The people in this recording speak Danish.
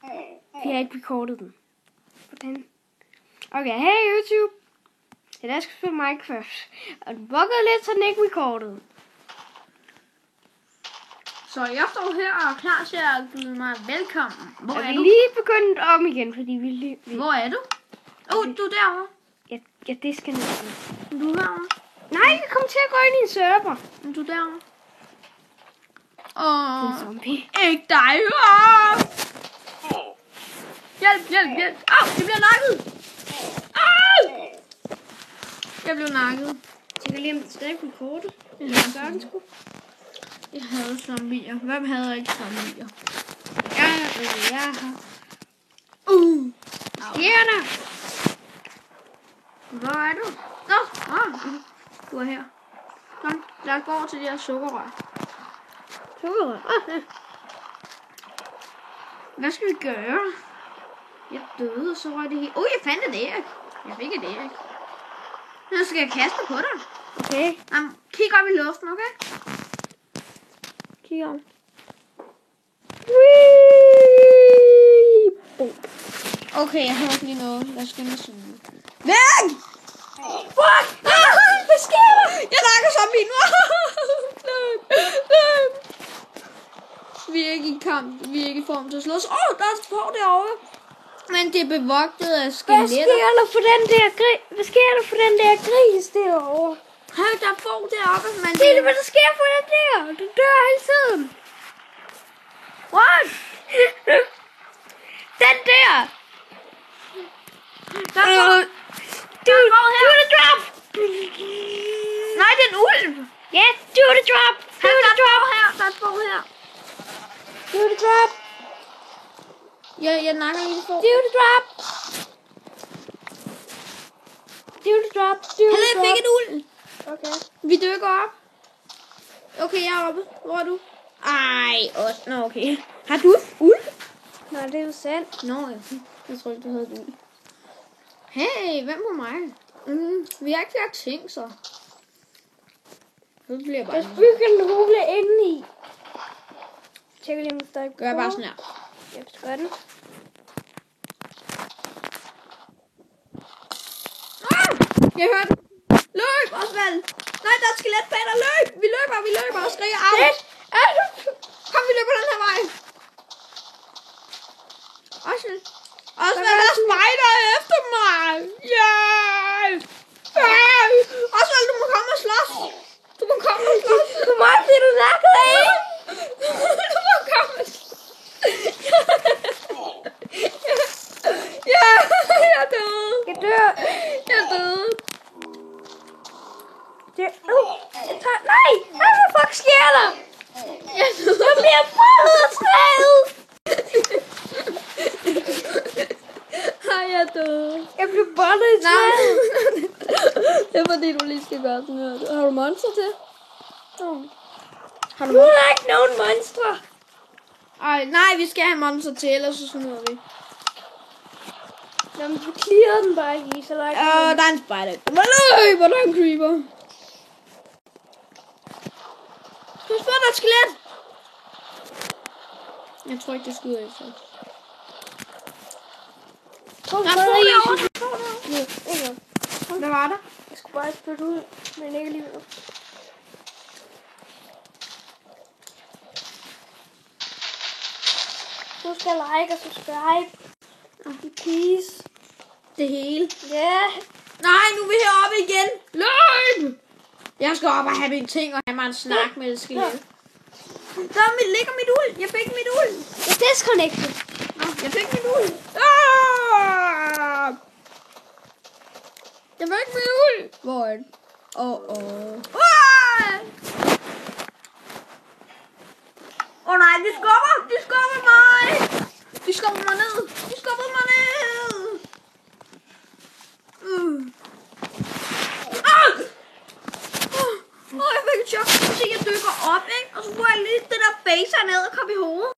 Vi har ikke recordet den. Hvordan? Okay, hey YouTube. Det er der skal spille Minecraft. Og den bukkede lidt, så den ikke recordede. Så jeg står her og er klar til at byde mig velkommen. Hvor er du? Lige begyndt om igen, fordi vi... Hvor er du? Du er derovre. Ja, det skal næsten. Du er herovre. Nej, vi kommer til at gå ind i en server. Du er derovre. Det er en zombie. Ikke dig. Hjælp. Au, jeg bliver nakket. Au! Jeg blev nakket. Jeg kan lige om det stadig recordet. Jeg havde zombier. Hvem havde ikke zombier? Jeg har. Sker der? Hvor er du? Du er her. Kom, lad os gå over til de her sukkerrør. Hvad skal vi gøre? Jeg døde, og så røg det hele. Jeg fandt et æg. Jeg fik et æg. Nu skal jeg kaste på dig. Okay. Kig op i luften, okay? Kig om. Okay, jeg hørte lige noget. Lad os skynde os ud. Væk! Fuck! Hvad sker der? Jeg nakker zombien. Vi er ikke i kamp. Vi er ikke i form til at slås. Der er et får derovre. Men det er bevogtet af skeletter. Hvad sker der for den der gris derovre? Hør, der er får deroppe. Men Se det, hvad der sker for den der. Du dør hele tiden. What? Den der. Der er får. Do the drop. Nej, det er en ulv. Ja, do the drop. Der er et får her. Der er et får her. Do the drop. Jeg nakker lige får. Do the drop. Do the drop. Hallo, jeg fik en ulv. Okay. Vi dykker op. Okay, jeg er oppe. Hvor er du? Ej, også. Nå, okay. Har du ulv? Nej, det er jo sandt. Nå, jeg tror ikke, du havde et ulv. Hey, hvem på mig? Vi har ikke flere ting, så. Nu bliver jeg bare... Jeg skal bygge en hule indeni. Tjek lige, om der er Gør bare sådan her. Jeg skal gøre den. Jeg hørte. Løb, Osvald. Nej, der er et skelet bag dig. Løb. Vi løber og skriger af. Kom, vi løber den her vej. Osvald, der er spejder efter mig. Hjælp. Osvald, du må komme og slås. Hvor meget bliver du nakket af? Du må komme og slås. Ja, jeg er død. Jeg dør. Jeg er død. Nej! Hvad fuck sker der? Jeg er død. Jeg bliver prøvet af træet. Ej, jeg er død. Jeg blev bollet i træet. Det er fordi, du lige skal gøre sådan her. Har du monster til? Har du Nu er der ikke nogen monstre. Ej, nej, vi skal have monster til, ellers så smider vi. Jamen, du clearer den bare ikke i, så der er ikke Der er en spider. Løb, der er en creeper. Pas på, der er et skelet. Jeg tror ikke, det skyder efter. Hvad var der? Jeg skulle bare spytte ud, men ikke alligevel. Du skal like og subscribe. Please. Det hele. Ja. Yeah. Nej, nu er vi heroppe igen. Løb! Jeg skal op og have mine ting og have mig en snak med et skelet. Der ligger mit uld. Jeg fik mit uld. Jeg er disconnected. Jeg fik mit uld. Jeg fik mit uld. Hvor er det? Nej, de skubber mig. De skubber mig ned. Jeg fik et chok, fordi jeg dykker op, ikke? Og så får jeg lige det der base ned og kom i hovedet.